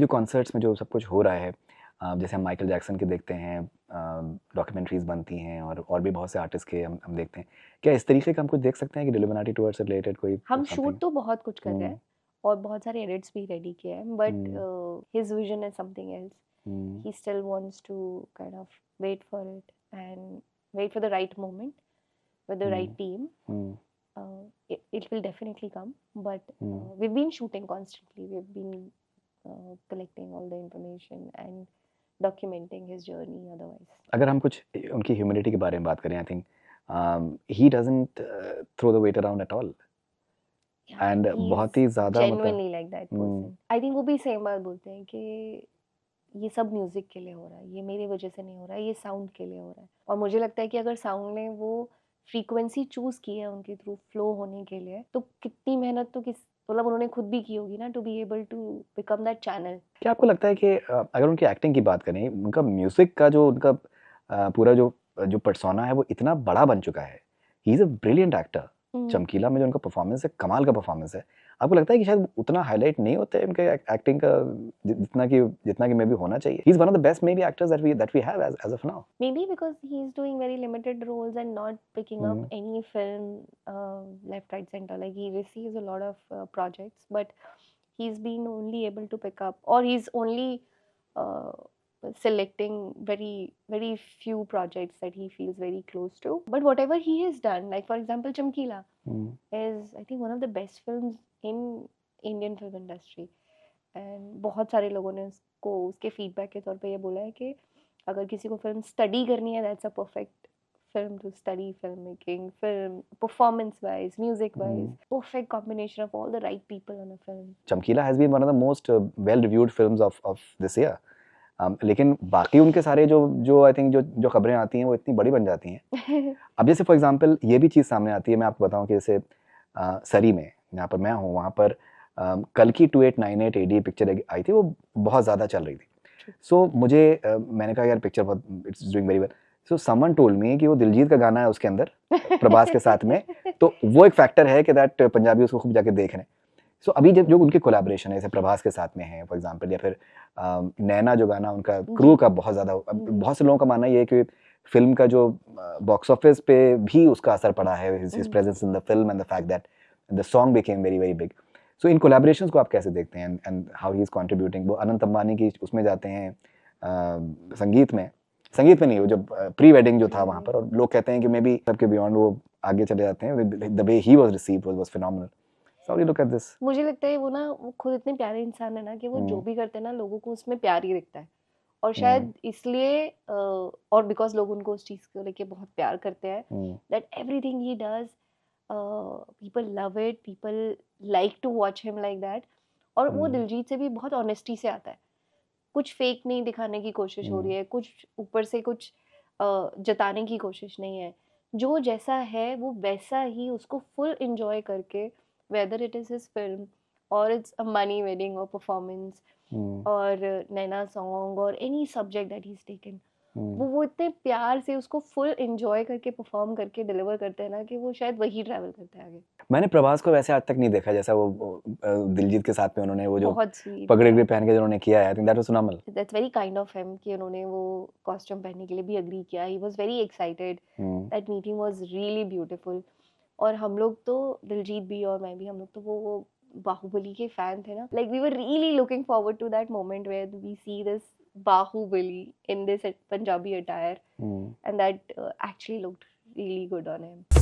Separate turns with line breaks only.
जो कॉन्सर्ट्स में जो सब कुछ हो रहा है, जैसे हम माइकल जैक्सन के देखते हैं, डॉक्यूमेंट्रीज बनती हैं और भी बहुत से आर्टिस्ट के हम देखते हैं, क्या इस तरीके का हम कुछ देख सकते हैं कि इल्यूमिनाटी टूर से रिलेटेड कोई
हम
something?
शूट तो बहुत कुछ कर रहे हैं और बहुत सारे एडिट्स भी रेडी किए हैं, but his vision is something else. He still wants to kind of wait for it and wait for the right moment with the right team. It will definitely come, but we've been shooting constantly. We've been collecting all the information and documenting his journey otherwise.
अगर हम कुछ उनकी humility के बारे में बात करें, I think he doesn't throw the weight around at all, and बहुत ही ज़्यादा मतलब
genuinely like that person. I think वो भी सेम बात बोलते हैं कि ये सब म्यूजिक के लिए हो रहा है, ये मेरी वजह से नहीं हो रहा है, ये साउंड के लिए हो रहा है. और मुझे लगता है कि अगर साउंड ने वो फ्रीक्वेंसी चूज की है उनके थ्रू फ्लो होने के लिए, तो कितनी मेहनत तो मतलब उन्होंने खुद भी की होगी ना, to be able to become that channel.
क्या आपको लगता है कि अगर उनकी एक्टिंग की बात करें, उनका म्यूजिक का जो उनका पूरा जो जो पर्सोना है वो इतना बड़ा बन चुका है, he is a brilliant actor. चमकीला में जो उनका परफॉर्मेंस है, कमाल का परफॉर्मेंस है. आपको लगता है कि शायद उतना हाईलाइट नहीं होता है उनके एक्टिंग का जितना कि मे बी होना चाहिए? He is one of the best maybe actors that we have as of now.
Maybe because he's doing very limited roles and not picking up any film left, right, center. Like he receives a lot of projects, but he's been only able to pick up, or he's only uh, selecting very, very few projects that he feels very close to. But whatever he has done, like for example, Chamkila is, I think, one of the best films in Indian film industry. And बहुत सारे लोगों ने उसको उसके feedback के तौर पे ये बोला है कि अगर किसी को फिल्म स्टडी करनी है, that's a perfect film to study filmmaking, film performance wise, music wise, perfect combination of all the right people on a film.
Chamkila has been one of the most well reviewed films of this year. लेकिन बाकी उनके सारे जो I think जो खबरें आती हैं वो इतनी बड़ी बन जाती हैं. अब जैसे फॉर एग्जांपल ये भी चीज़ सामने आती है, मैं आपको बताऊं कि जैसे सरी में, जहाँ पर मैं हूँ, वहाँ पर कल की 2898 AD पिक्चर आई थी, वो बहुत ज़्यादा चल रही थी. सो मुझे मैंने कहा यार पिक्चर बहुत it's doing very well. So someone told me कि वो दिलजीत का गाना है उसके अंदर प्रभास के साथ में, तो वो एक फैक्टर है कि दैट पंजाबी उसको खूब जाके देख रहे हैं. सो अभी जो उनकी कोलैबोरेशन है, जैसे प्रभास के साथ में है फॉर एग्जांपल, या फिर नैना जो गाना उनका क्रू का बहुत ज़्यादा, बहुत से लोगों का मानना ये है कि फिल्म का जो बॉक्स ऑफिस पे भी उसका असर पड़ा है, his presence in the film and the fact that the song became very very big. So in collaborations को आप कैसे देखते हैं and how he is contributing? वो अनंत अंबानी की उसमें जाते हैं संगीत में नहीं, वो जब प्री वेडिंग जो था वहाँ पर, और लोग कहते हैं कि मे बी सबके बियॉन्ड वो आगे चले जाते हैं. The way he was received was phenomenal. How do you look at this?
मुझे लगता है वो ना, वो खुद इतने प्यारे इंसान है ना कि वो जो भी करते हैं ना, लोगों को उसमें प्यार ही दिखता है. और शायद इसलिए और बिकॉज लोग उनको उस चीज को लेके बहुत प्यार करते हैं, that everything he does, people love it, people like to watch him like that. और वो दिलजीत से भी बहुत ऑनेस्टी से आता है, कुछ फेक नहीं दिखाने की कोशिश हो रही है, कुछ ऊपर से कुछ जताने की कोशिश नहीं है. जो जैसा है वो वैसा ही उसको फुल एंजॉय करके, whether it is his film और इट्स अ मनी वेडिंग और परफॉर्मेंस और नैना सॉन्ग और any subject that he is taken, वो इतने प्यार से उसको फुल एंजॉय करके परफॉर्म करके डिलीवर करते हैं ना कि वो शायद वही ट्रैवल करते हैं आगे.
मैंने प्रभास को वैसे आज तक नहीं देखा जैसा वो दिलजीत के साथ में उन्होंने वो जो
बहुत स्वीट
पगड़ी पहन के जिन्होंने किया है. I think that was phenomenal.
That's very kind of him कि उन्होंने वो कॉस्ट्यूम पहनने के लिए भी एग्री किया. He was very excited, that meeting was really beautiful. और हम लोग तो, दिलजीत भी और मैं भी, हम लोग तो वो बाहुबली के फैन थे ना. Like we were really looking forward to that moment where we see this Baahubali in this Punjabi attire, and that actually looked really good on him.